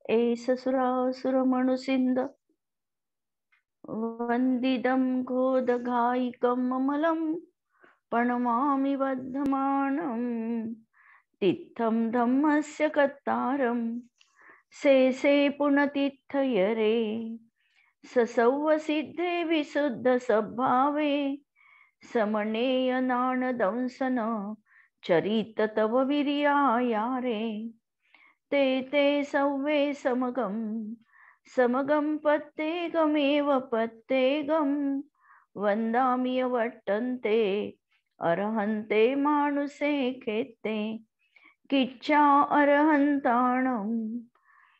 एष सुरासुरमनुसिन्द वन्दितं गोदघायिकम् अमलं प्रणमामि वर्धमानं तित्थं धम्मस्य कर्तारं शेषे पुनतिथयरे ससौवसिद्धे विशुद्धसद्भावे समनेयनानदंसन चरित तव वीर्यायारे ते ते सौवे समगं पत्तेगमेव पत्तेगं वन्दामि वर्तन्ते अर्हन्ते मानुषे खेत्ते किच्चा अर्हन्ताणं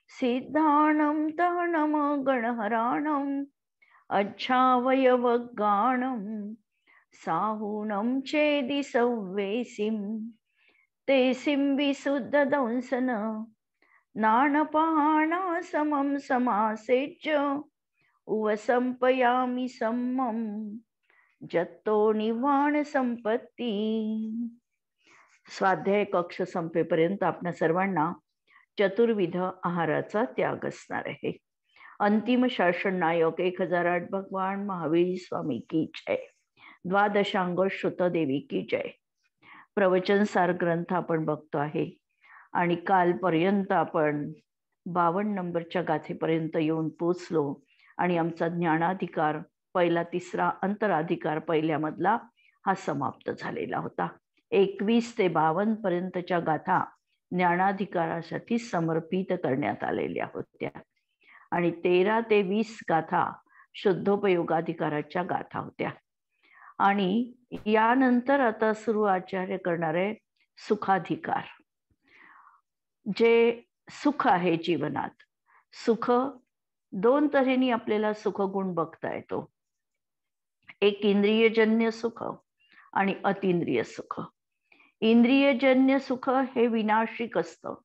सिद्धाणं तहनं गणहराणं अच्छावयवगाणं साहूनं चेदि सौवेसिं तेसिं विशुद्धदंसन नानपहाणा समं समासेच्च उवसंपयामि सम्मं जत्तो निवाण संपत्ती. स्वाध्याय कक्ष संपेपर्यंत आपल्या सर्वांना चतुर्विध आहाराचा त्याग असणार आहे. अंतिम शासन नायक 1008 भगवान महावीर स्वामी की जय. द्वादशांग श्रुतदेवी की जय. प्रवचन सार ग्रंथ आपण बघतो आहे आणि कालपर्यंत आपण 52 नंबरच्या गाथेपर्यंत येऊन पोचलो आणि आमचा ज्ञानाधिकार पहिला तिसरा अंतराधिकार पहिल्यामधला हा समाप्त झालेला होता. 21 ते 52 पर्यंतच्या गाथा ज्ञानाधिकारासाठी समर्पित करण्यात आलेल्या होत्या आणि 13 ते 20 गाथा शुद्धोपयोगाधिकाराच्या गाथा होत्या. आणि यानंतर आता सुरू आचार्य करणारे सुखाधिकार. जे सुख आहे जीवनात, सुख दोन तऱ्हेने आपल्याला सुखगुण बघता येतो. एक इंद्रियजन्य सुख आणि अतिंद्रिय सुख. इंद्रियजन्य सुख हे विनाशिक असतं.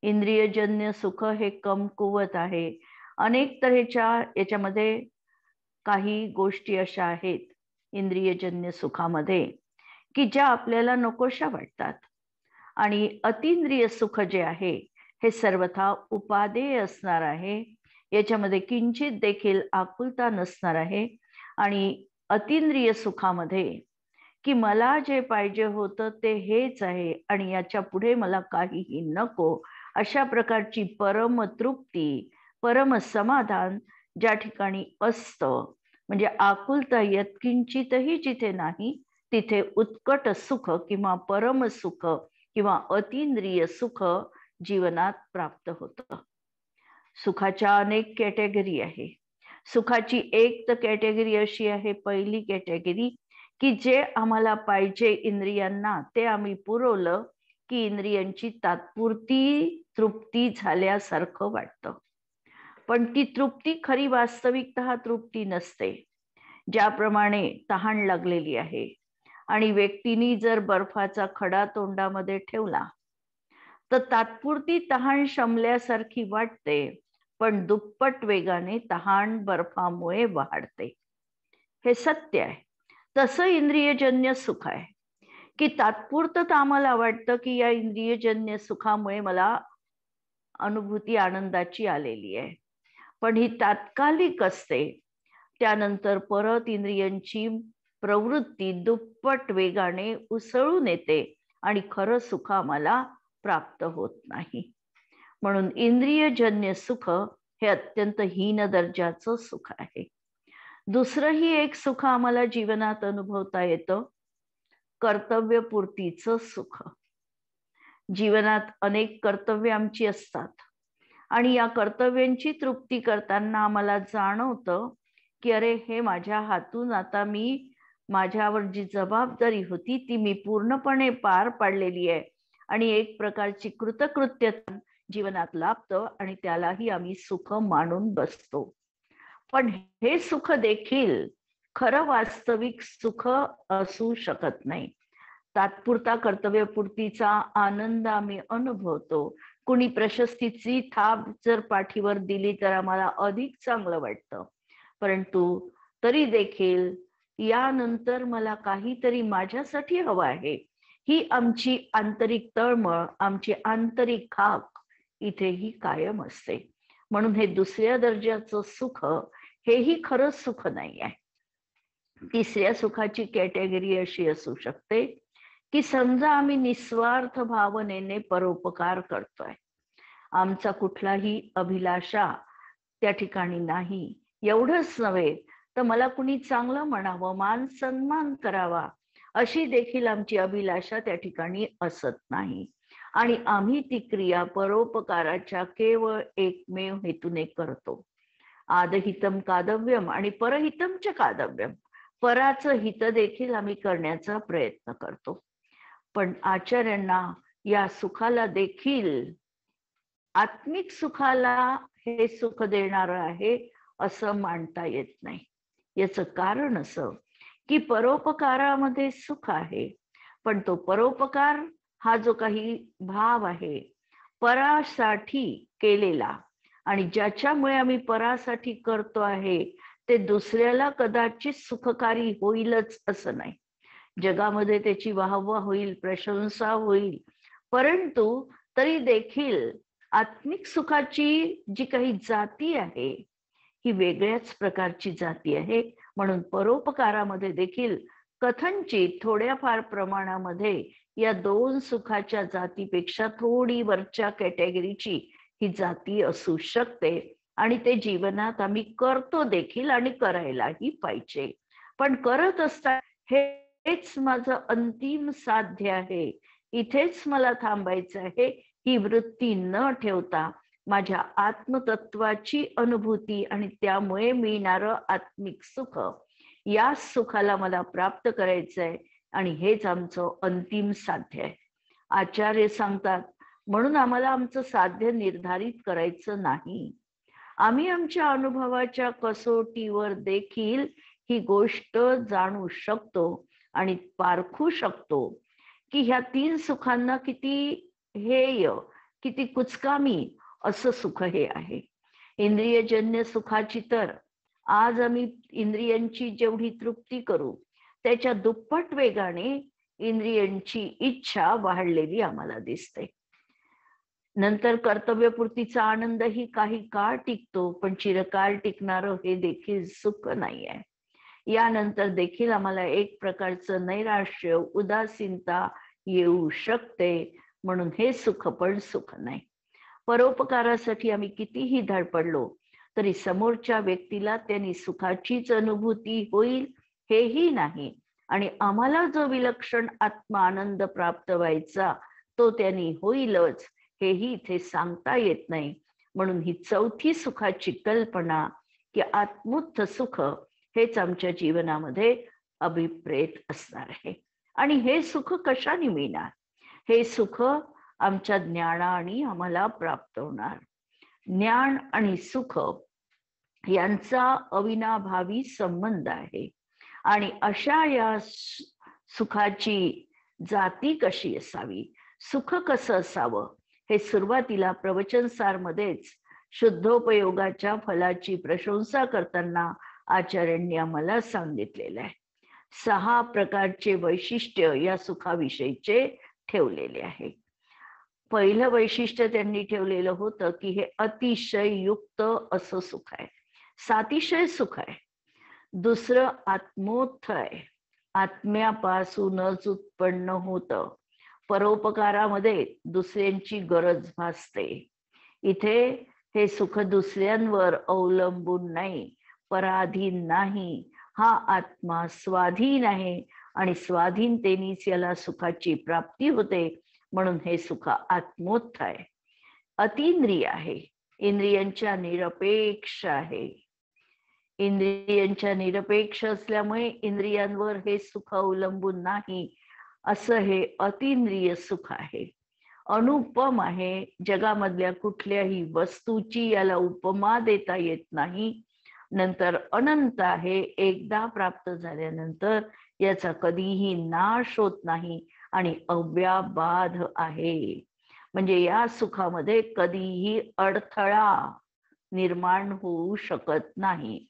इंद्रियजन्य सुख हे कमकुवत आहे. अनेक तऱ्हेच्या याच्यामध्ये काही गोष्टी अशा आहेत इंद्रियजन्य सुखामध्ये की ज्या आपल्याला नकोशा वाटतात. आणि अतिंद्रिय सुख जे आहे हे सर्वथा उपादेय असणार आहे. याच्यामध्ये किंचित देखील आकुलता नसणार आहे. आणि अतिंद्रिय सुखामध्ये की मला जे पाहिजे होतं ते हेच आहे आणि याच्या पुढे मला काहीही नको, अशा प्रकारची परमतृप्ती, परम समाधान ज्या ठिकाणी असतं, म्हणजे आकुलता यत्किंचितही जिथे नाही तिथे उत्कट सुख किंवा परम सुख किंवा अतिंद्रिय सुख जीवनात प्राप्त होतं. सुखाच्या अनेक कॅटेगरी आहे. सुखाची एक तर कॅटेगरी अशी आहे, पहिली कॅटेगरी की जे आम्हाला पाहिजे इंद्रियांना ते आम्ही पुरवलं की इंद्रियांची तात्पुरती तृप्ती झाल्यासारखं वाटतं. पण ती तृप्ती खरी वास्तविकतः तृप्ती नसते. ज्याप्रमाणे तहान लागलेली आहे आणि व्यक्तीने जर बर्फाचा खडा तोंडामध्ये ठेवला तर तात्पुरती तहान शमल्यासारखी वाटते, पण दुप्पट वेगाने तहान बर्फामुळे वाढते. हे सत्य आहे. तसं इंद्रियजन्य सुख आहे की तात्पुरतं आम्हाला वाटतं की या इंद्रियजन्य सुखामुळे मला अनुभूती आनंदाची आलेली आहे, पण ही तात्कालिक असते. त्यानंतर परत इंद्रियांची प्रवृत्ती दुप्पट वेगाने उसळून येते आणि खरं सुख आम्हाला प्राप्त होत नाही. म्हणून इंद्रियजन्य सुख हे अत्यंत हीन दर्जाचं सुख आहे. दुसरंही एक सुख आम्हाला जीवनात अनुभवता येतं, कर्तव्यपूर्तीचं सुख. जीवनात अनेक कर्तव्य आमची असतात आणि या कर्तव्यांची तृप्ती करताना आम्हाला जाणवतं की अरे हे माझ्या हातून आता मी माझ्यावर जी जबाबदारी होती ती मी पूर्णपणे पार पाडलेली आहे आणि एक प्रकारची कृतकृत्यता जीवनात लाभतं आणि त्यालाही आम्ही सुख मानून बसतो. पण हे सुख देखील खरं वास्तविक सुख असू शकत नाही. तात्पुरता कर्तव्यपूर्तीचा आनंद आम्ही अनुभवतो. कुणी प्रशस्तीची थाप जर पाठीवर दिली तर आम्हाला अधिक चांगलं वाटतं, परंतु तरी देखील यानंतर मला काहीतरी माझ्यासाठी हवं आहे, ही आमची आंतरिक तळमळ, आमची आंतरिक खाक इथेही कायम असते. म्हणून हे दुसऱ्या दर्जाचं सुख हेही खरंच सुख नाही आहे. तिसऱ्या सुखाची कॅटेगरी अशी असू शकते की समजा आम्ही निस्वार्थ भावनेने परोपकार करतोय, आमचा कुठलाही अभिलाषा त्या ठिकाणी नाही. एवढंच नव्हे तर मला कुणी चांगलं म्हणावं, मान सन्मान करावा अशी देखील आमची अभिलाषा त्या ठिकाणी असत नाही. आणि आम्ही ती क्रिया परोपकाराच्या केवळ एकमेव हेतूने करतो. आदहितम कादव्यम आणि परहितम च कादव्यम, पराचं हित देखील आम्ही करण्याचा प्रयत्न करतो. पण आचार्यांना या सुखाला देखील, आत्मिक सुखाला हे सुख देणारं आहे असं मानता येत नाही. याचं कारण असं की परोपकारामध्ये सुख आहे, पण तो परोपकार हा जो काही भाव आहे परासाठी केलेला, आणि ज्याच्यामुळे आम्ही परासाठी करतो आहे ते दुसऱ्याला कदाचित सुखकारी होईलच असं नाही. जगामध्ये त्याची वाहवा होईल, प्रशंसा होईल, परंतु तरी देखील आत्मिक सुखाची जी काही जाती आहे ही वेगळ्याच प्रकारची जाती आहे. म्हणून परोपकारामध्ये देखील कथनचित थोड्याफार प्रमाणामध्ये या दोन सुखाच्या जातीपेक्षा थोडी वरच्या कॅटेगरीची ही जाती असू शकते. आणि ते जीवनात आम्ही करतो देखील आणि करायलाही पाहिजे. पण करत असता हेच माझं अंतिम साध्य आहे, इथेच मला थांबायचं आहे, ही वृत्ती न ठेवता माझ्या आत्मतत्वाची अनुभूती आणि त्यामुळे मिळणारं आत्मिक सुख, या सुखाला मला प्राप्त करायचंय आणि हेच आमचं अंतिम साध्य आहे. आचार्य सांगतात म्हणून आम्हाला आमचं साध्य निर्धारित करायचं नाही. आम्ही आमच्या अनुभवाच्या कसोटीवर देखील ही गोष्ट जाणू शकतो आणि पारखू शकतो की ह्या तीन सुखांना किती हेय, किती कुचकामी असं सुख हे आहे. इंद्रियजन्य सुखाची तर आज आम्ही इंद्रियांची जेवढी तृप्ती करू त्याच्या दुप्पट वेगाने इंद्रियांची इच्छा वाढलेली आम्हाला दिसते. नंतर कर्तव्यपूर्तीचा आनंदही काही काळ टिकतो, पण चिरकाल टिकणारं हे देखील सुख नाही आहे. यानंतर देखील आम्हाला एक प्रकारचं नैराश्य, उदासीनता येऊ शकते. म्हणून हे सुख पण सुख नाही. परोपकारासाठी आम्ही कितीही धडपडलो तरी समोरच्या व्यक्तीला त्यांनी सुखाचीच अनुभूती होईल हेही नाही, आणि आम्हाला जो विलक्षण आत्मा आनंद प्राप्त व्हायचा तो त्यांनी होईलच हेही इथे सांगता येत नाही. म्हणून ही चौथी सुखाची कल्पना की आत्मोत्थ सुख हेच आमच्या जीवनामध्ये अभिप्रेत असणार आहे. आणि हे सुख कशाने मिळणार? हे सुख आमच्या ज्ञानाने आम्हाला प्राप्त होणार. ज्ञान आणि सुख यांचा अविनाभावी संबंध आहे. आणि अशा या सुखाची जाती कशी असावी, सुख कसं असावं, हे सुरुवातीला प्रवचनसार मध्येच शुद्धोपयोगाच्या फलाची प्रशंसा करताना आचार्यांनी आम्हाला सांगितलेलं आहे. 6 प्रकारचे वैशिष्ट्य या सुखाविषयीचे ठेवलेले आहे. पहिलं वैशिष्ट्य त्यांनी ठेवलेलं होतं की हे अतिशय युक्त असं सुख आहे, सातिशय सुख आहे. दुसरं आत्मोत्थ आहे, आत्म्यापासूनच उत्पन्न होतं. परोपकारामध्ये दुसऱ्यांची गरज भासते. इथे हे सुख दुसऱ्यांवर अवलंबून नाही, पराधीन नाही. हा आत्मा स्वाधीन आहे आणि स्वाधीनतेनेच याला सुखाची प्राप्ती होते. म्हणून हे सुख आत्मोत्थ आहे. अतींद्रिय आहे, इंद्रियांच्या निरपेक्ष आहे. इंद्रियांच्या निरपेक्ष असल्यामुळे इंद्रियांवर हे सुख अवलंबून नाही, असं हे अतींद्रिय सुख आहे. अनुपम आहे, जगामधल्या कुठल्याही वस्तूची याला उपमा देता येत नाही. नंतर अनंत आहे, एकदा प्राप्त झाल्यानंतर याचा कधीही नाश होत नाही आणि अव्याबाध आहे. म्हणजे या सुखामध्ये कधीही अडथळा निर्माण होऊ शकत नाही.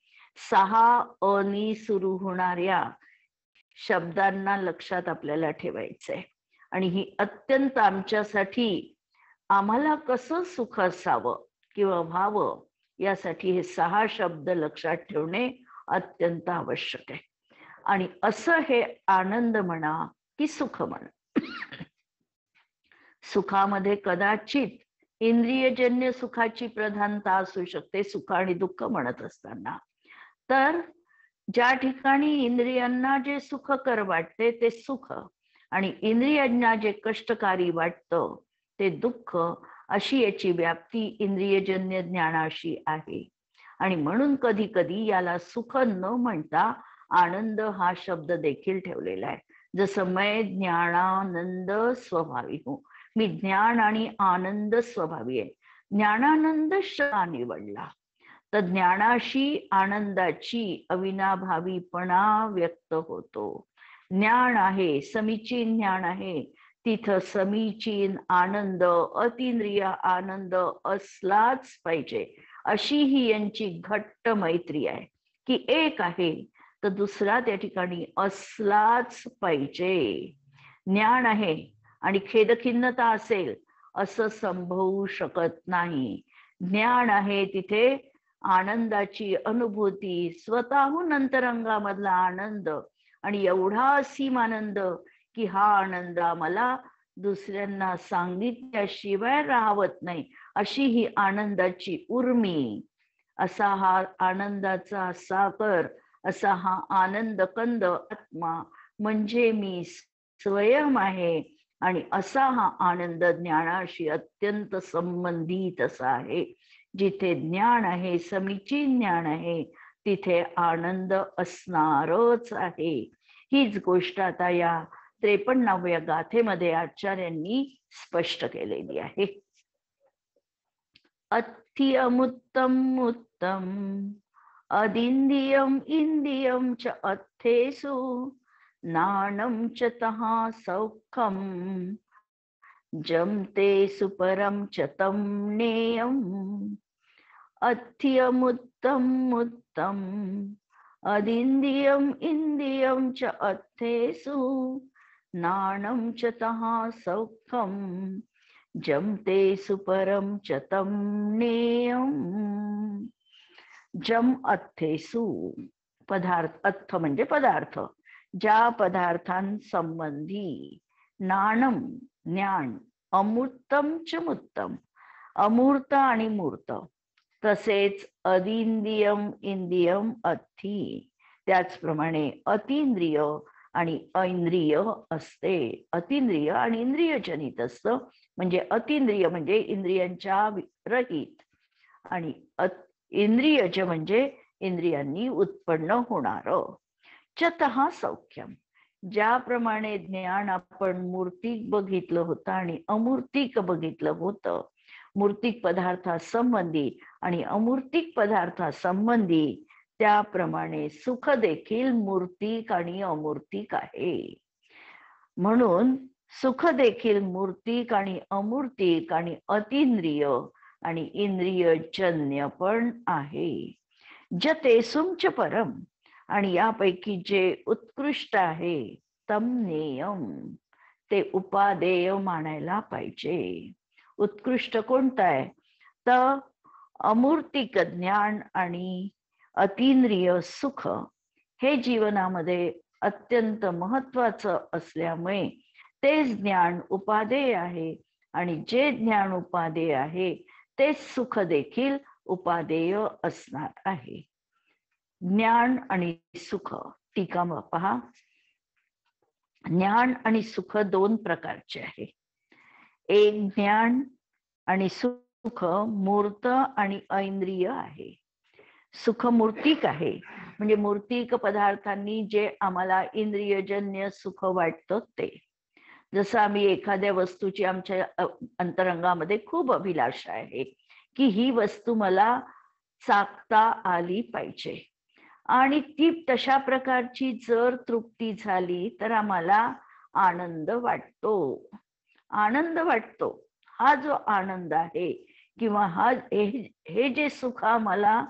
6 अनी सुरू होणाऱ्या शब्दांना लक्षात आपल्याला ठेवायचंय. आणि ही अत्यंत आमच्यासाठी, आम्हाला कसं सुख असावं किंवा व्हावं यासाठी हे 6 शब्द लक्षात ठेवणे अत्यंत आवश्यक आहे. आणि असं हे आनंद म्हणा की सुख म्हणा, सुखामध्ये कदाचित इंद्रियजन्य सुखाची प्रधानता असू शकते सुख आणि दुःख म्हणत असताना. तर ज्या ठिकाणी इंद्रियांना जे सुखकर वाटते ते सुख आणि इंद्रियांना जे कष्टकारी वाटतं ते दुःख, अशी याची व्याप्ती इंद्रियजन्य ज्ञानाशी आहे. आणि म्हणून कधी कधी याला सुख न म्हणता आनंद हा शब्द देखील ठेवलेला आहे. जसं मैं ज्ञानानंद स्वभावी हूं, मी ज्ञान आणि आनंद स्वभावी आहे. ज्ञानानंद शब्द निवडला तर ज्ञानाशी आनंदाची अविनाभावीपणा व्यक्त होतो. ज्ञान आहे, समीचीन ज्ञान आहे, तिथं समीचीन आनंद, अतिंद्रिय आनंद असलाच पाहिजे. अशी ही यांची घट्ट मैत्री आहे की एक आहे तर दुसरा त्या ठिकाणी असलाच पाहिजे. ज्ञान आहे आणि खेदखिन्नता असेल असं संभवू शकत नाही. ज्ञान आहे तिथे आनंदाची अनुभूती, स्वतःहून अंतरंगामधला आनंद आणि एवढा असीम आनंद की हा आनंद आम्हाला दुसऱ्यांना सांगितल्याशिवाय राहत नाही, अशी ही आनंदाची उर्मी, असा हा आनंदाचा सागर, असा हा आनंद कंद आत्मा म्हणजे मी स्वयं आहे. आणि असा हा आनंद ज्ञानाशी अत्यंत संबंधित असा आहे. जिथे ज्ञान आहे, समीचीन ज्ञान आहे, तिथे आनंद असणारच आहे. हीच गोष्ट आता या 53व्या गाथेमध्ये आचार्यांनी स्पष्ट केलेली आहे. अत्यमुत्तम उत्तम अदिंदियम इंदियम च अर्थेषु नाणं च तः सौख्यम जमते सुपरम च तम नेयम. अत्यमुत्तम उत्तम अदिंदियम इंदियम च अर्थेषु नाणं च तः सौख्यम जमते सुपरम च तम नेयम. जम अर्थेषु, पदार्थ, अर्थ म्हणजे पदार्थ, ज्या पदार्थांसंबंधी, नाणम ज्ञान, अमूर्तम च मूर्तम अमूर्त आणि मूर्त, तसेच अदिंदियम इंद्रियम अर्थी, त्याचप्रमाणे अतिंद्रिय आणि ऐंद्रिय असते. अतिंद्रिय आणि इंद्रियजनित असतं, म्हणजे अतिंद्रिय म्हणजे इंद्रियांच्या रहित आणि इंद्रियज म्हणजे इंद्रियांनी उत्पन्न होणार. चतः सौख्यम, ज्याप्रमाणे ज्ञान आपण मूर्तिक बघितलं होतं आणि अमूर्तिक बघितलं होतं, मूर्तिक पदार्थासंबंधी आणि अमूर्तिक पदार्थासंबंधी, त्याप्रमाणे सुख देखील मूर्तिक आणि अमूर्तिक आहे. म्हणून सुख देखील मूर्तिक आणि अमूर्तिक आणि अतिंद्रिय आणि इंद्रियजन्य पण आहे. जतेसुंच परम, आणि यापैकी जे उत्कृष्ट आहे, तम नेयम, ते उपादेय मानायला पाहिजे. उत्कृष्ट कोणतं आहे तर अमूर्तिक ज्ञान आणि अतिंद्रिय सुख हे जीवनामध्ये अत्यंत महत्वाचं असल्यामुळे तेच ज्ञान उपादेय आहे. आणि जे ज्ञान उपादेय आहे तेच सुख देखील उपादेय असणार आहे. ज्ञान आणि सुख, टीका पहा. ज्ञान आणि सुख दोन प्रकारचे आहे. एक ज्ञान आणि सुख मूर्त आणि ऐंद्रिय आहे. सुख मूर्तिक आहे, म्हणजे मूर्तिक पदार्थांनी जे आम्हाला इंद्रियजन्य सुख वाटतं ते. जसं आम्ही एखाद्या वस्तूची आमच्या अंतरंगामध्ये खूप अभिलाषा आहे की ही वस्तू मला चाखता आली पाहिजे, आणि ती तशा प्रकारची जर तृप्ती झाली तर आम्हाला आनंद वाटतो. आनंद वाटतो. हा जो आनंद आहे किंवा हा हे जे सुख आम्हाला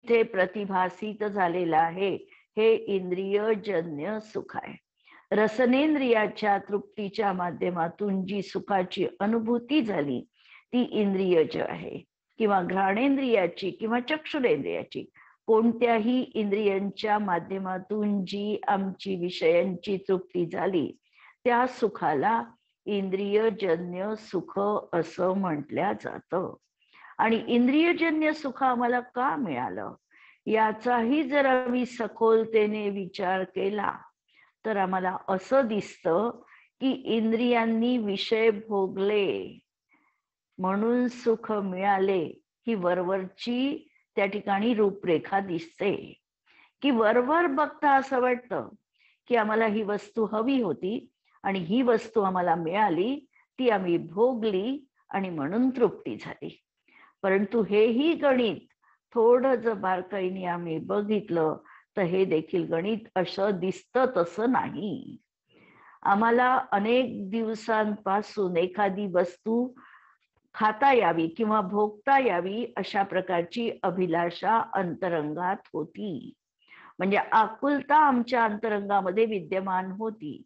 ते प्रतिभासित झालेलं आहे, हे इंद्रियजन्य सुख आहे. रसनेंद्रियाच्या तृप्तीच्या माध्यमातून जी सुखाची अनुभूती झाली ती इंद्रियज आहे. किंवा घ्राणेंद्रियाची किंवा चक्षुरेंद्रियाची कोणत्याही इंद्रियांच्या माध्यमातून जी आमची विषयांची तृप्ती झाली त्या सुखाला इंद्रियजन्य सुख असं म्हटलं जातं. आणि इंद्रियजन्य सुख आम्हाला का मिळालं याचाही जर आम्ही सखोलतेने विचार केला तर आम्हाला असं दिसतं की इंद्रियांनी विषय भोगले म्हणून सुख मिळाले ही वरवरची त्या ठिकाणी रूपरेखा दिसते. की वरवर बघता असं वाटतं की आम्हाला ही वस्तू हवी होती आणि ही वस्तू आम्हाला मिळाली, ती आम्ही भोगली आणि म्हणून तृप्ती झाली. परंतु हेही गणित थोडं जर बारकाईने आम्ही बघितलं तर हे देखील गणित असं दिसतं तसं नाही. आम्हाला अनेक दिवसांपासून एखादी वस्तू खाता यावी किंवा भोगता यावी अशा प्रकारची अभिलाषा अंतरंगात होती. म्हणजे आकुलता आमच्या अंतरंगामध्ये विद्यमान होती.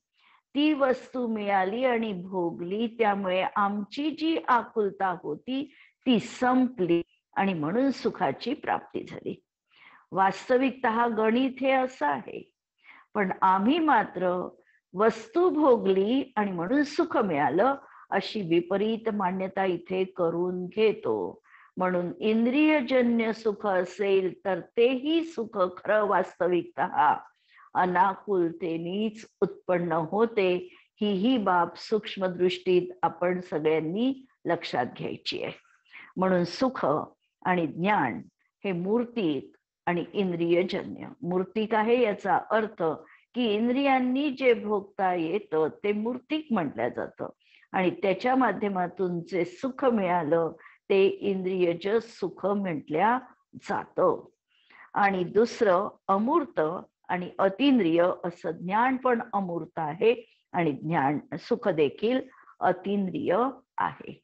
ती वस्तू मिळाली आणि भोगली, त्यामुळे आमची जी आकुलता होती ती संपली आणि म्हणून सुखाची प्राप्ती झाली. वास्तविकतः गणित हे असं आहे. पण आम्ही मात्र वस्तू भोगली आणि म्हणून सुख मिळालं अशी विपरीत मान्यता इथे करून घेतो. म्हणून इंद्रियजन्य सुख असेल तर तेही सुख खरं वास्तविकतः अनाकुलतेनेच उत्पन्न होते. ही बाब सूक्ष्म दृष्टीत आपण सगळ्यांनी लक्षात घ्यायची आहे. म्हणून सुख आणि ज्ञान हे मूर्तिक आणि इंद्रियजन्य. मूर्तिक आहे याचा अर्थ की इंद्रियांनी जे भोगता येतं ते मूर्तिक म्हटलं जातं आणि त्याच्या माध्यमातून जे सुख मिळालं ते इंद्रियज सुख म्हटल्या जातं. आणि दुसरं अमूर्त आणि अतिंद्रिय असं ज्ञान पण अमूर्त आहे आणि ज्ञान सुख देखील अतिंद्रिय आहे.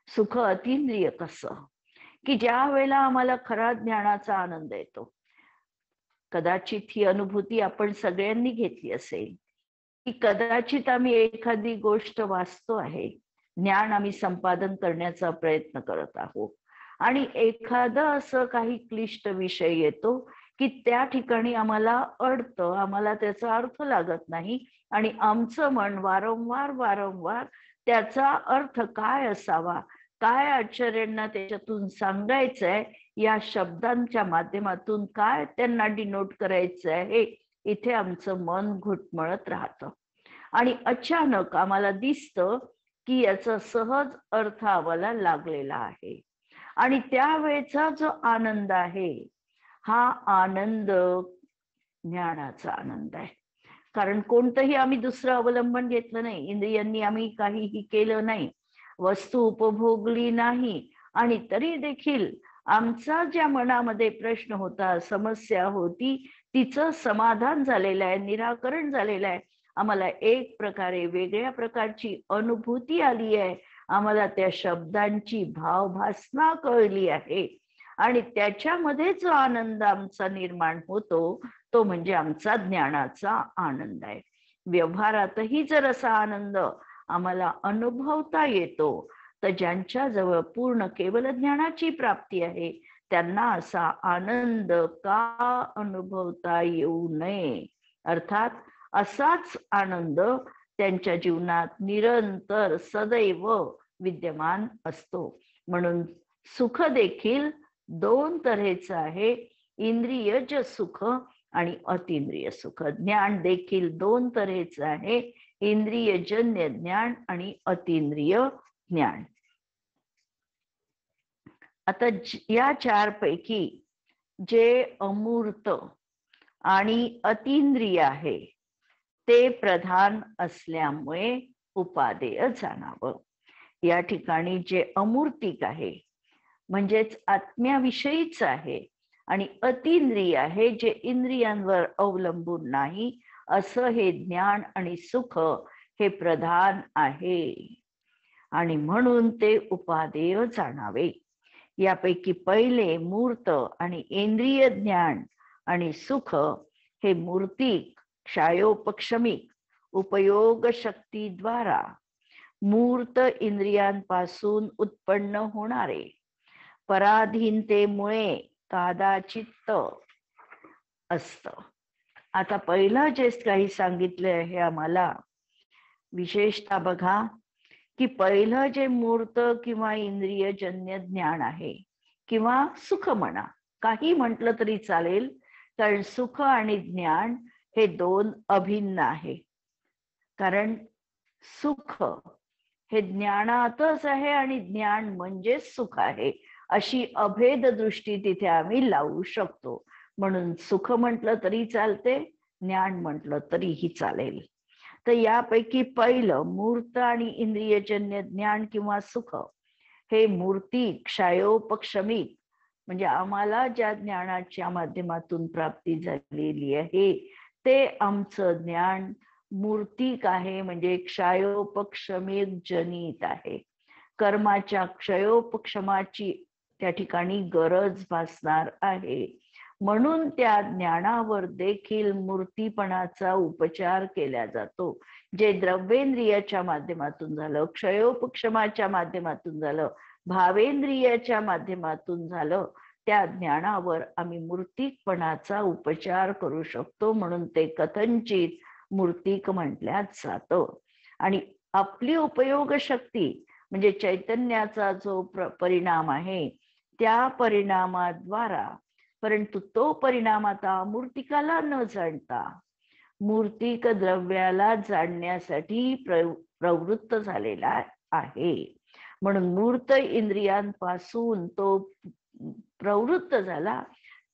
सुख अतिंद्रिय कसं की ज्या वेळेला आम्हाला खरा ज्ञानाचा आनंद येतो, कदाचित ही अनुभूती आपण सगळ्यांनी घेतली असेल की कदाचित आम्ही एखादी गोष्ट वाचतो आहे, ज्ञान आम्ही संपादन करण्याचा प्रयत्न करत आहोत आणि एखादं असं काही क्लिष्ट विषय येतो की त्या ठिकाणी आम्हाला अडतं, आम्हाला त्याचा अर्थ लागत नाही आणि आमचं मन वारंवार त्याचा अर्थ काय असावा, काय आचार्यांना त्याच्यातून सांगायचंय, या शब्दांच्या माध्यमातून काय त्यांना डिनोट करायचं आहे, इथे आमचं मन घुटमळत राहतं आणि अचानक आम्हाला दिसतं की याचा सहज अर्थ आम्हाला लागलेला आहे आणि त्यावेळेचा जो आनंद आहे हा आनंद ज्ञानाचा आनंद आहे. कारण कोणतंही आम्ही दुसरं अवलंबन घेतलं नाही, इंद्रियांनी आम्ही काहीही केलं नाही, वस्तू उपभोगली नाही आणि तरी देखील आमचा ज्या मनामध्ये प्रश्न होता, समस्या होती, तिचं समाधान झालेलं आहे, निराकरण झालेलं आहे. आम्हाला एक प्रकारे वेगळ्या प्रकारची अनुभूती आली आहे, आम्हाला त्या शब्दांची भावभासना कळली आहे आणि त्याच्यामध्ये जो आनंद आमचा निर्माण होतो तो म्हणजे आमचा ज्ञानाचा आनंद आहे. व्यवहारातही जर असा आनंद आम्हाला अनुभवता येतो तर ज्यांच्या जवळ पूर्ण केवल ज्ञानाची प्राप्ती आहे त्यांना असा आनंद का अनुभवता येऊ नये. अर्थात असाच आनंद त्यांच्या जीवनात निरंतर सदैव विद्यमान असतो. म्हणून सुख देखील दोन तऱ्हेचं आहे, इंद्रियज सुख आणि अतिंद्रिय सुख. ज्ञान देखील दोन तऱ्हेचं आहे, इंद्रियजन्य ज्ञान आणि अतिंद्रिय ज्ञान. आता या चार पैकी जे अमूर्त आणि अतिंद्रिय आहे ते प्रधान असल्यामुळे उपादेय जाणावं. या ठिकाणी जे अमूर्तिक आहे म्हणजेच आत्म्याविषयीच आहे आणि अतिंद्रिय आहे जे इंद्रियांवर अवलंबून नाही, असं हे ज्ञान आणि सुख हे प्रधान आहे आणि म्हणून ते उपादेय जाणावे. यापैकी पहिले मूर्त आणि इंद्रिय ज्ञान आणि सुख हे मूर्तिक क्षायोपक्षमिक उपयोग शक्तीद्वारा मूर्त इंद्रियांपासून उत्पन्न होणारे पराधीनतेमुळे कादाचित्त असतं. आता पहिलं जे काही सांगितलं आहे आम्हाला विशेषतः बघा की पहिलं जे मूर्त किंवा इंद्रियजन्य ज्ञान आहे किंवा सुख म्हणा, काही म्हटलं तरी चालेल, कारण सुख आणि ज्ञान हे दोन अभिन्न आहे. कारण सुख हे ज्ञानातच आहे आणि ज्ञान म्हणजेच सुख आहे, अशी अभेद दृष्टी तिथे आम्ही लावू शकतो. म्हणून सुख म्हटलं तरी चालते, ज्ञान म्हटलं तरीही चालेल. तर यापैकी पहिलं मूर्त आणि इंद्रियजन्य ज्ञान किंवा सुख हे मूर्ती क्षयोपक्षमिक, म्हणजे आम्हाला ज्या ज्ञानाच्या माध्यमातून प्राप्ती झालेली आहे ते आमचं ज्ञान मूर्तिक आहे, म्हणजे क्षयोपक्षमिक जनित आहे. कर्माच्या क्षयोपक्षमाची त्या ठिकाणी गरज भासणार आहे. म्हणून त्या ज्ञानावर देखील मूर्तीपणाचा उपचार केला जातो. जे द्रव्येंद्रियाच्या माध्यमातून झालं, क्षयोपक्षमाच्या माध्यमातून झालं, भावेंद्रियाच्या माध्यमातून झालं, त्या ज्ञानावर आम्ही मूर्तिकपणाचा उपचार करू शकतो. म्हणून ते कथनचित मूर्तिक म्हटल्यात जातं. आणि आपली उपयोग शक्ती म्हणजे चैतन्याचा जो परिणाम आहे त्या परिणामाद्वारा, परंतु तो परिणाम आता मूर्तिकाला न जाणता मूर्तिक द्रव्याला जाणण्यासाठी प्रवृत्त झालेला आहे. म्हणून मूर्त इंद्रियांपासून तो प्रवृत्त झाला,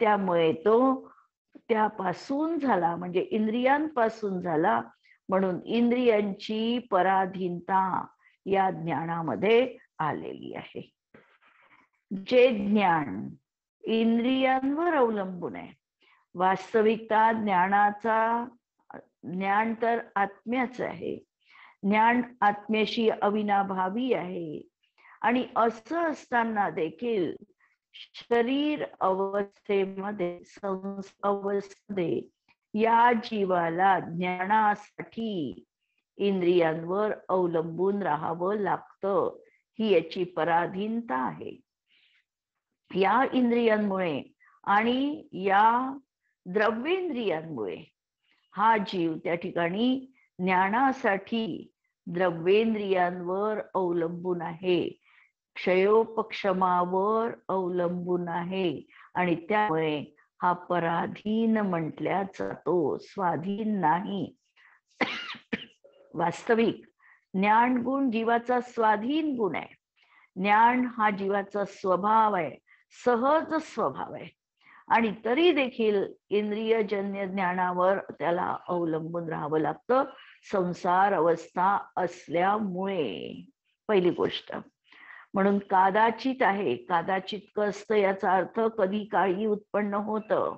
त्यामुळे तो त्यापासून झाला म्हणजे इंद्रियांपासून झाला. म्हणून इंद्रियांची पराधीनता या ज्ञानामध्ये आलेली आहे. जे ज्ञान इंद्रियांवर अवलंबून आहे, वास्तविकता ज्ञान तर आत्म्याच आहे. ज्ञान आत्म्याशी अविनाभावी आहे. आणि असं असताना देखील शरीर अवस्थेमध्ये अवस्थेमध्ये या जीवाला ज्ञानासाठी इंद्रियांवर अवलंबून राहावं लागतं. ही याची पराधीनता आहे. या इंद्रियांमुळे आणि या द्रव्येंद्रियांमुळे हा जीव त्या ठिकाणी ज्ञानासाठी द्रव्येंद्रियांवर अवलंबून आहे, क्षयोपक्षमावर अवलंबून आहे. आणि त्यामुळे हा पराधीन म्हटल्या जातो, स्वाधीन नाही. वास्तविक ज्ञान गुण जीवाचा स्वाधीन गुण आहे. ज्ञान हा जीवाचा स्वभाव आहे, सहज स्वभाव आहे. आणि तरी देखील इंद्रियजन्य ज्ञानावर त्याला अवलंबून राहावं लागतं, संसार अवस्था असल्यामुळे. पहिली गोष्ट. म्हणून कादाचित आहे. कादाचित कसं याचा अर्थ कधी काळी उत्पन्न होतं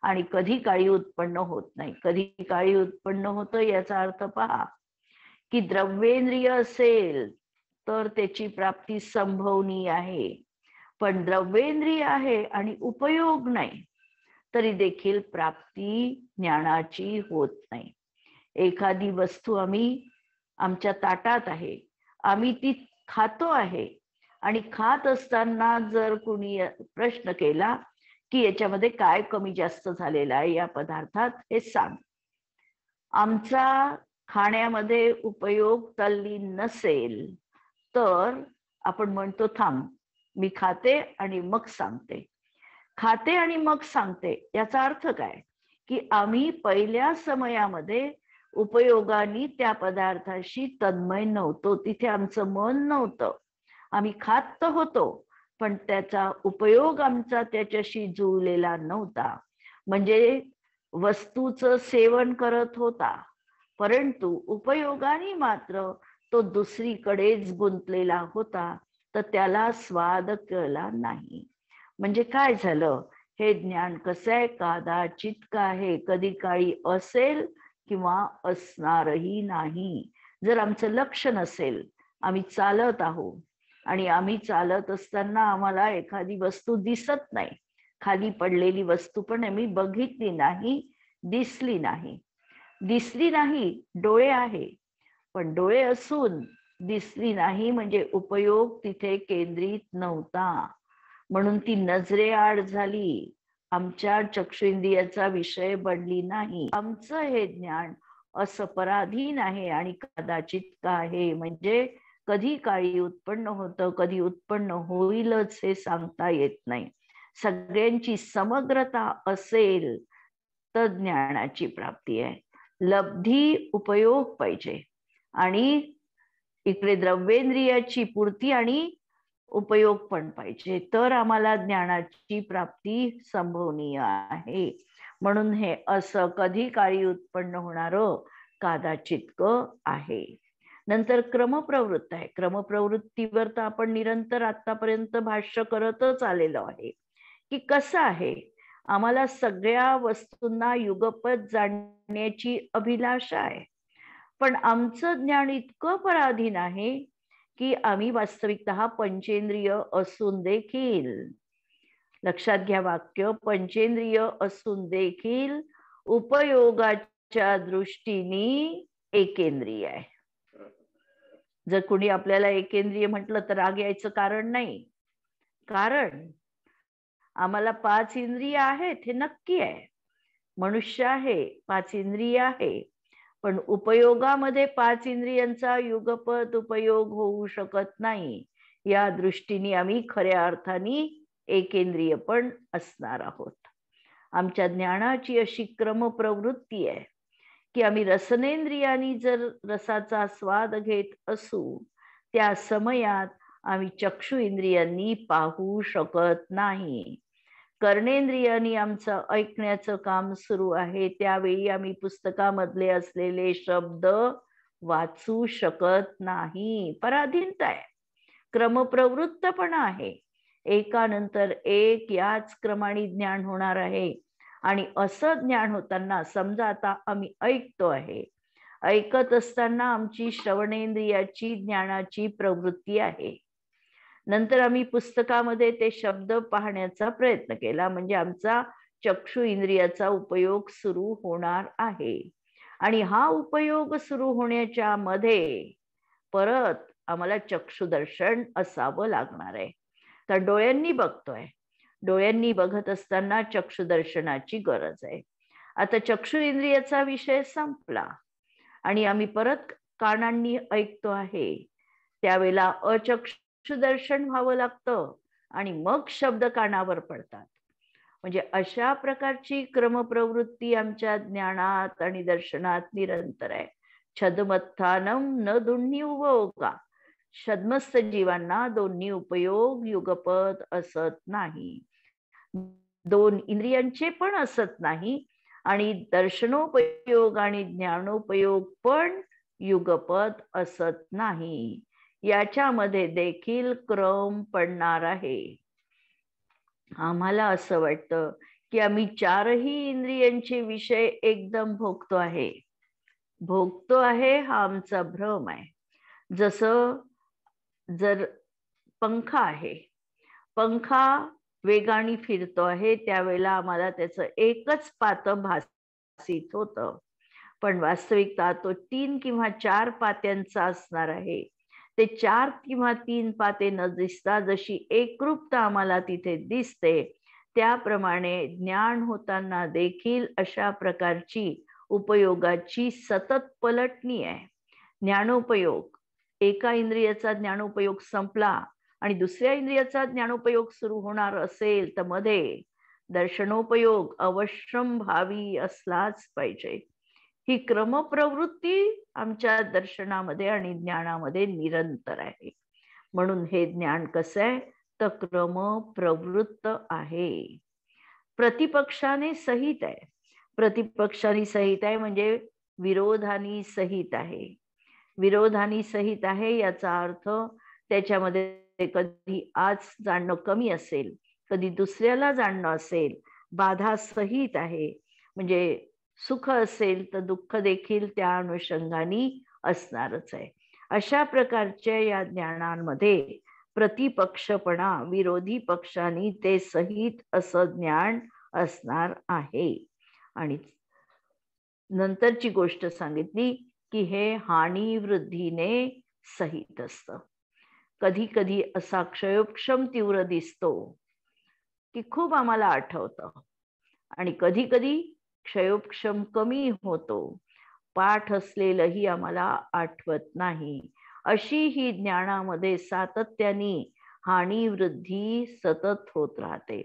आणि कधी काळी उत्पन्न होत नाही. कधी काळी उत्पन्न होतं याचा अर्थ पहा की द्रव्येंद्रिय असेल तर त्याची प्राप्ती संभवनीय आहे, पण द्रव्येंद्रिय आहे आणि उपयोग नाही तरी देखील प्राप्ती ज्ञानाची होत नाही. एखादी वस्तू आमच्या ताटात आहे, आम्ही ती खातो आहे आणि खात असताना जर कोणी प्रश्न केला की याच्यामध्ये काय कमी जास्त झालेला आहे या पदार्थात हे सांग, आमचा खाण्यामध्ये उपयोग तल्लीन नसेल तर आपण म्हणतो थांब मी खाते आणि मग सांगते. खाते आणि मग सांगते याचा अर्थ काय की आम्ही पहिल्या समयामध्ये उपयोगाने त्या पदार्थाशी तन्मय नव्हतो, तिथे आमचं मन नव्हतं. आम्ही खात तर होतो पण त्याचा उपयोग आमचा त्याच्याशी जुळलेला नव्हता. म्हणजे वस्तूचं सेवन करत होता परंतु उपयोगाने मात्र तो दुसरीकडेच गुंतलेला होता, तर त्याला स्वाद कळला नाही. म्हणजे काय झालं, हे ज्ञान कसं आहे, कादाचित का आहे, कधी काळी असेल किंवा असणारही नाही. जर आमचं लक्ष नसेल, आम्ही चालत आहोत आणि आम्ही चालत असताना आम्हाला एखादी वस्तू दिसत नाही, खाली पडलेली वस्तू पण आम्ही बघितली नाही, दिसली नाही. दिसली नाही, डोळे आहे पण डोळे असून दिसली नाही म्हणजे उपयोग तिथे केंद्रित नव्हता. म्हणून ती नजरेआड झाली, आमच्या चक्षुइंद्रियाचा विषय बनली नाही. आमचं हे ज्ञान असं पराधीन आहे आणि कदाचित का आहे, म्हणजे कधी काळी उत्पन्न होतं, कधी उत्पन्न होईलच हे सांगता येत नाही. सगळ्यांची समग्रता असेल तर ज्ञानाची प्राप्ती आहे. लब्धी उपयोग पाहिजे आणि इकडे द्रव्येंद्रियाची पूर्ती आणि उपयोग पण पाहिजे, तर आम्हाला ज्ञानाची प्राप्ती संभवनीय आहे. म्हणून हे असं कधी काळी उत्पन्न होणारं कदाचित आहे. नंतर क्रमप्रवृत्त आहे. क्रमप्रवृत्तीवर तर आपण निरंतर आतापर्यंत भाष्य करतच आलेलो आहे की कसं आहे, आम्हाला सगळ्या वस्तूंना युगपत जाणण्याची अभिलाषा आहे, पण आमचं ज्ञान इतकं पराधीन आहे की आम्ही वास्तविकतः पंचेंद्रिय असून देखील, लक्षात घ्या वाक्य, पंचेंद्रिय असून देखील उपयोगाच्या दृष्टीने एकेंद्रिय आहे. जर कुणी आपल्याला एकेंद्रिय म्हटलं तर राग यायचं कारण नाही, कारण आम्हाला 5 इंद्रिय आहेत हे नक्की आहे. मनुष्य आहे, 5 इंद्रिय आहे, पण उपयोगामध्ये 5 इंद्रियांचा युगपत उपयोग होऊ शकत नाही. या दृष्टीने आम्ही खऱ्या अर्थाने एकेंद्रिय पण असणार आहोत. आमच्या ज्ञानाची अशी क्रमप्रवृत्ती आहे की आम्ही रसनेंद्रियांनी जर रसाचा स्वाद घेत असू, त्या समयात आम्ही चक्षु इंद्रियांनी पाहू शकत नाही. कर्णेंद्रियांनी आमचं ऐकण्याचं काम सुरू आहे, त्यावेळी आम्ही पुस्तकामधले असलेले शब्द वाचू शकत नाही. पराधीनता आहे, क्रमप्रवृत्तपणा आहे. एकानंतर एक याच क्रमाने ज्ञान होणार आहे. आणि असं ज्ञान होताना समजा आता आम्ही ऐकतो आहे, ऐकत असताना आमची श्रवणेंद्रियाची ज्ञानाची प्रवृत्ती आहे. नंतर आम्ही पुस्तकामध्ये ते शब्द पाहण्याचा प्रयत्न केला, म्हणजे आमचा चक्षु इंद्रियाचा उपयोग सुरू होणार आहे. आणि हा उपयोग सुरू होण्याच्या मध्ये परत आम्हाला चक्षुदर्शन असावं लागणार आहे. तर डोळ्यांनी बघतोय, डोळ्यांनी बघत असताना चक्षुदर्शनाची गरज आहे. आता चक्षु इंद्रियाचा विषय संपला आणि आम्ही परत कानांनी ऐकतो आहे, त्यावेळेला अचक्षुदर्शन व्हावं लागतं आणि मग शब्द कानावर पडतात. म्हणजे अशा प्रकारची क्रमप्रवृत्ती आमच्या ज्ञानात आणि दर्शनात निरंतर आहे. छदमत्थानम न दोन्ही उपयोगा, छद्मस्थ जीवांना दोन्ही उपयोग युगपत असत नाही. 2 इंद्रियांचे पण असत नाही आणि दर्शनोपयोग आणि ज्ञानोपयोग पण युगपत असत नाही. याच्यामध्ये देखील क्रम पडणार आहे. आम्हाला असं वाटतं की आम्ही 4ही इंद्रियांचे विषय एकदम भोगतो आहे, हा आमचा भ्रम आहे. जसं जर पंखा आहे, पंखा वेगाने फिरतो आहे, त्यावेळेला आम्हाला त्याचं एकच पातं भासित होतं, पण वास्तविकता तो 3 किंवा 4 पात्यांचा असणार आहे. ते 4 किंवा 3 पाते न दिसता जशी एकरूपता आम्हाला तिथे दिसते, त्याप्रमाणे ज्ञान होताना देखील अशा प्रकारची उपयोगाची सतत पलटणी आहे. ज्ञानोपयोग, एका इंद्रियाचा ज्ञानोपयोग संपला आणि दुसऱ्या इंद्रियाचा ज्ञानोपयोग सुरू होणार असेल तर मध्ये दर्शनोपयोग अवश्यम भावी असलाच पाहिजे. ही क्रमप्रवृत्ती आमच्या दर्शनामध्ये आणि ज्ञानामध्ये निरंतर आहे. म्हणून हे ज्ञान कसं आहे तर क्रमप्रवृत्त आहे. प्रतिपक्षाने सहित आहे. प्रतिपक्षाने सहित आहे म्हणजे विरोधानी सहित आहे. विरोधानी सहित आहे याचा अर्थ त्याच्यामध्ये कधी आज जाणणं कमी असेल, कधी दुसऱ्याला जाणणं असेल. बाधा सहित आहे म्हणजे सुख असेल तर दुःख देखील त्या अनुषंगाने असणारच आहे. अशा प्रकारच्या या ज्ञानांमध्ये प्रतिपक्षपणा, विरोधी पक्षांनी ते सहित असं ज्ञान असणार आहे. आणि नंतरची गोष्ट सांगितली की हे हानी वृद्धीने सहित असतं. कधी कधी असा क्षयोक्षम तीव्र दिसतो की खूप आम्हाला आठवतं आणि कधी कधी क्षयोक्षम कमी होतो. पाठ असलेलंही आम्हाला आठवत नाही. अशी ही ज्ञानामध्ये सातत्याने हानी वृद्धी सतत होत राहते.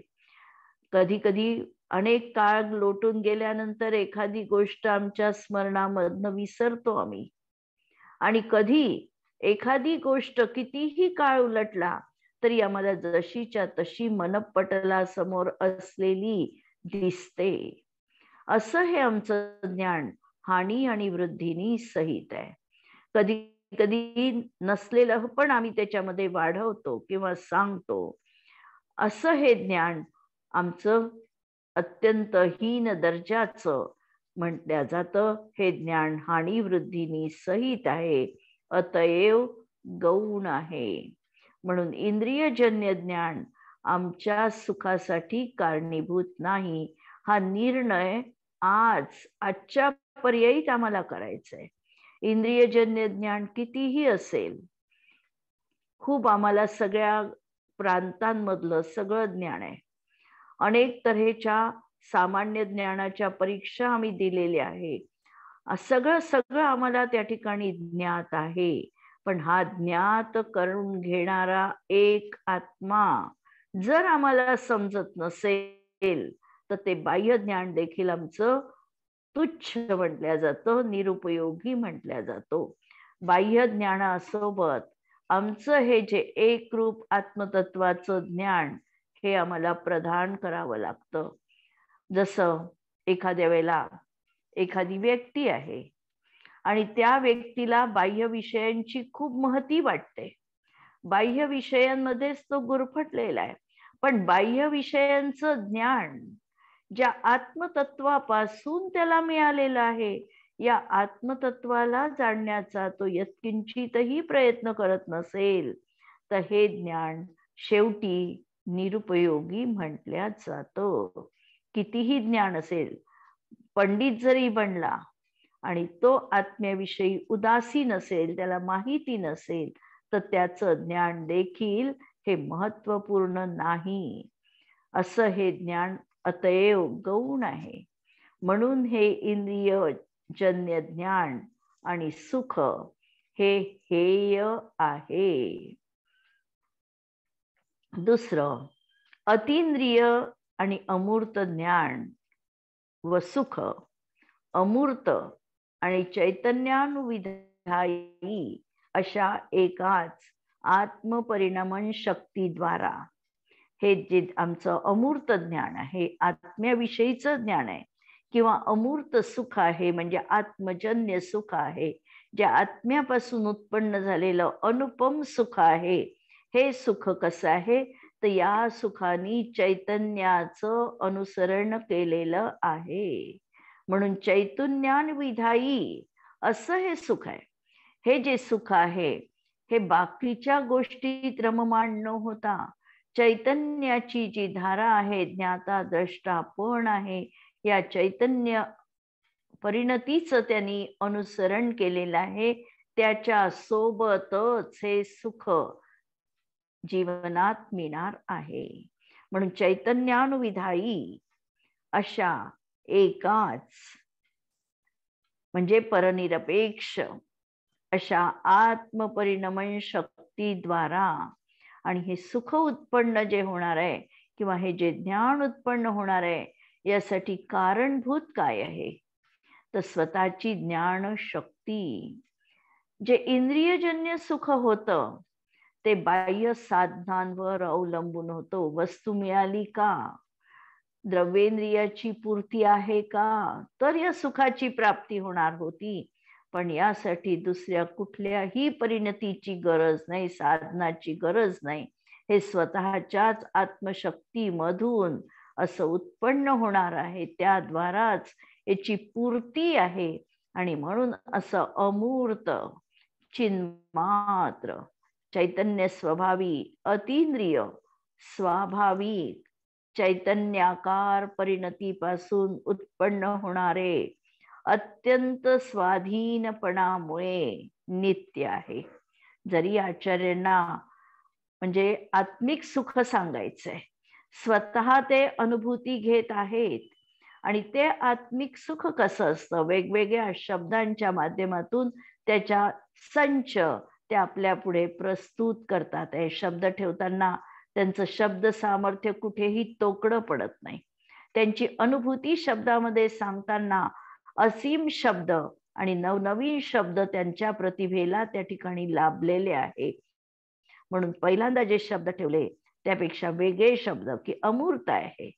कधी कधी अनेक काळ लोटून गेल्यानंतर एखादी गोष्ट आमच्या स्मरणामधनं विसरतो आम्ही. आणि कधी एखादी गोष्ट कितीही काळ उलटला तरी आम्हाला जशीच्या तशी मनपटलासमोर असलेली दिसते. असं हे आमचं ज्ञान हानी आणि वृद्धीनी सहित आहे. कधी कधी नसलेलं पण आम्ही त्याच्यामध्ये वाढवतो किंवा सांगतो. असं हे ज्ञान आमचं अत्यंत हीन दर्जाचं म्हटल्या जातं. हे ज्ञान हानी वृद्धीनी सहित आहे, अतएव गौण आहे. म्हणून इंद्रियजन्य ज्ञान आमच्या सुखासाठी कारणीभूत नाही, हा निर्णय आजच्या पर्यायीत आम्हाला करायचा आहे. इंद्रियजन्य ज्ञान कितीही असेल, खूप आम्हाला सगळ्या प्रांतांमधलं सगळं ज्ञान आहे. अनेक तऱ्हेच्या सामान्य ज्ञानाच्या परीक्षा आम्ही दिलेल्या आहे. सगळं आम्हाला त्या ठिकाणी ज्ञात आहे. पण हा ज्ञात करून घेणारा एक आत्मा जर आम्हाला समजत नसेल तर ते बाह्य ज्ञान देखील आमचं तुच्छ म्हटल्या जातं, निरुपयोगी म्हटल्या जातो. बाह्य ज्ञानासोबत आमचं हे जे एकरूप आत्मतत्वाचं ज्ञान हे आम्हाला प्रदान करावं लागतं. जसं एखाद्या वेळेला एखादी व्यक्ती आहे आणि त्या व्यक्तीला बाह्य विषयांची खूप महती वाटते. बाह्य विषयांमध्येच तो गुरफटलेला आहे. पण बाह्य विषयांचं ज्ञान ज्या आत्मतत्वापासून त्याला मिळालेलं आहे, या आत्मतत्वाला जाणण्याचा तो यत्किंचितही प्रयत्न करत नसेल तर हे ज्ञान शेवटी निरुपयोगी म्हटल्या जातं. कितीही ज्ञान असेल, पंडित जरी बनला आणि तो आत्म्याविषयी उदासीन असेल, त्याला माहिती नसेल तर त्याचं ज्ञान देखील हे महत्वपूर्ण नाही. असं हे ज्ञान अतएव गौण आहे. म्हणून हे इंद्रियजन्य ज्ञान आणि सुख हे हेय आहे. दुसरं, अतींद्रिय आणि अमूर्त ज्ञान व सुख अमूर्त आणि चैतन्यानुविधायी अशा एकाच आत्मपरिणमन शक्तीद्वारा, हे जे आमचं अमूर्त ज्ञान आहे, आत्म्याविषयीचं ज्ञान आहे, किंवा अमूर्त सुख आहे म्हणजे आत्मजन्य सुख आहे, जे आत्म्यापासून उत्पन्न झालेलं अनुपम सुख आहे. हे सुख कसं आहे तर या सुखानी चैतन्याचं अनुसरण केलेलं आहे. म्हणून चैतन्यानुविधायी असं हे सुख आहे. हे जे सुख आहे हे बाकीच्या गोष्टीत रममाण न होता चैतन्याची जी धारा आहे, ज्ञाता द्रष्टा पण आहे, या चैतन्य परिणतीचं त्यांनी अनुसरण केलेलं आहे. त्याच्या सोबतच हे सुख जीवनात मिळणार आहे. म्हणून चैतन्यानुविधायी अशा एकाच म्हणजे परनिरपेक्ष अशा आत्मपरिणमन शक्तीद्वारा, आणि हे सुख उत्पन्न जे होणार आहे किंवा हे जे ज्ञान उत्पन्न होणार आहे, यासाठी कारणभूत काय आहे तर स्वतःची ज्ञान शक्ती. जे इंद्रियजन्य सुख होतं ते बाह्य साधनांवर अवलंबून होतं. वस्तू मिळाली का, द्रव्येंद्रियाची पूर्ती आहे का, तर या सुखाची प्राप्ती होणार होती. पण यासाठी दुसऱ्या कुठल्याही परिणतीची गरज नाही, साधनाची गरज नाही. हे स्वतःच्याच आत्मशक्तीमधून असं उत्पन्न होणार आहे, त्याद्वाराच याची पूर्ती आहे. आणि म्हणून असं अमूर्त चिन्मात्र चैतन्य स्वभावी अतींद्रिय स्वाभाविक चैतन्याकार परिणतीपासून उत्पन्न होणारे अत्यंत स्वाधीनपणामुळे नित्य आहे. जरी आचार्यांना म्हणजे आत्मिक सुख सांगायचंय, स्वतः ते अनुभूती घेत आहेत आणि ते आत्मिक सुख कसं असतं, वेगवेगळ्या शब्दांच्या माध्यमातून त्याच्या संच ते आपल्या पुढे प्रस्तुत करतात. हे शब्द ठेवताना त्यांचं शब्द सामर्थ्य कुठेही तोकडं पडत नाही. त्यांची अनुभूती शब्दामध्ये सांगताना असीम शब्द आणि नवनवीन शब्द त्यांच्या प्रतिभेला त्या ठिकाणी लाभलेले आहे. म्हणून पहिल्यांदा जे शब्द ठेवले त्यापेक्षा वेगळे शब्द की अमूर्त आहे,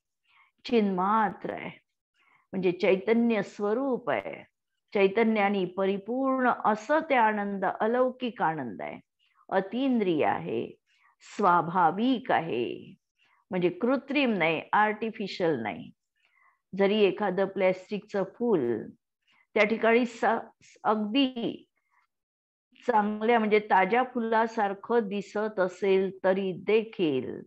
चिन्मात्र आहे, म्हणजे चैतन्य स्वरूप आहे, चैतन्याने परिपूर्ण असं ते आनंद, अलौकिक आनंद आहे, अतींद्रिय आहे, स्वाभाविक आहे, म्हणजे कृत्रिम नाही, आर्टिफिशियल नाही. जरी एखादं प्लॅस्टिकचं फूल त्या ठिकाणी अगदी चांगल्या म्हणजे ताज्या फुलासारखं दिसत असेल तरी देखील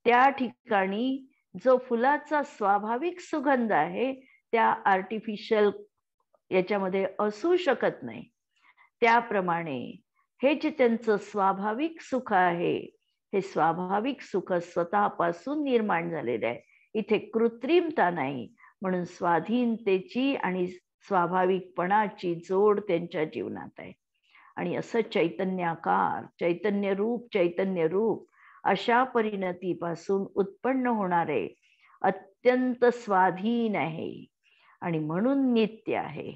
त्या ठिकाणी जो फुलाचा स्वाभाविक सुगंध आहे त्या आर्टिफिशियल याच्यामध्ये असू शकत नाही. त्याप्रमाणे हे जे त्यांचं स्वाभाविक सुख आहे, हे स्वाभाविक सुख स्वतःपासून निर्माण झालेलं आहे. इथे कृत्रिमता नाही, म्हणून स्वाधीनतेची आणि स्वाभाविकपणाची जोड त्यांच्या जीवनात आहे. आणि असं चैतन्याकार, चैतन्य रूप अशा परिणतीपासून उत्पन्न होणारे अत्यंत स्वाधीन आहे आणि म्हणून नित्य आहे.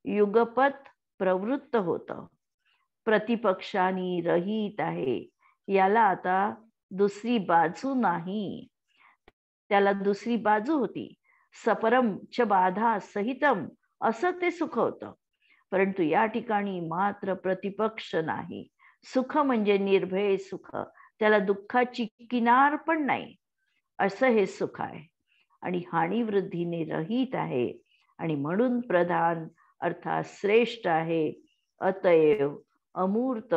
युगपत प्रवृत्त होतं, प्रतिपक्षानी रहित आहे. याला आता दुसरी बाजू नाही, त्याला दुसरी बाजू होती. सपरम च बाधा सहितम असं ते सुख होतं. परंतु या ठिकाणी मात्र प्रतिपक्ष नाही. सुख म्हणजे निर्भय सुख, त्याला दुःखाची किनार पण नाही, असं हे सुख आहे आणि हानी वृद्धीने रहित आहे आणि म्हणून प्रधान अर्थात श्रेष्ठ आहे. अतएव अमूर्त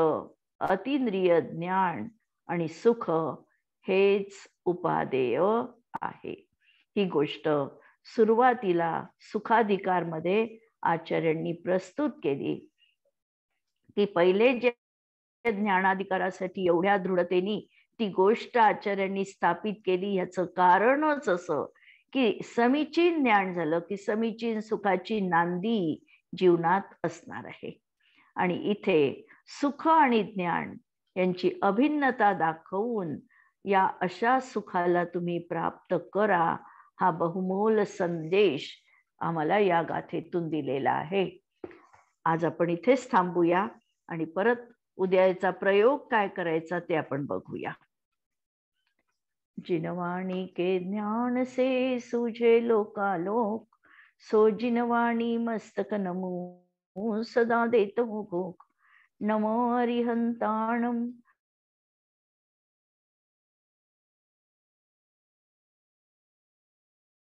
अतींद्रिय ज्ञान आणि सुख हेच उपादेय आहे. ही गोष्ट सुरुवातीला सुखाधिकार मध्ये आचार्यांनी प्रस्तुत केली की पहिले जे ज्ञानाधिकारासाठी एवढ्या दृढतेने ती गोष्ट आचार्यांनी स्थापित केली, ह्याचं कारणच असं की समीचीन ज्ञान झालं की समीचीन सुखाची नांदी जीवनात असणार आहे. आणि इथे सुख आणि ज्ञान यांची अभिन्नता दाखवून या अशा सुखाला तुम्ही प्राप्त करा, हा बहुमोल संदेश आम्हाला या गाथेतून दिलेला आहे. आज आपण इथेच थांबूया आणि परत उद्याचा प्रयोग काय करायचा ते आपण बघूया. जिनवाणी के ज्ञान से सूझे लोकालोक, सो जिनवाणी मस्तक नमो सदा देत हो भोग. नमो अरिहंताणम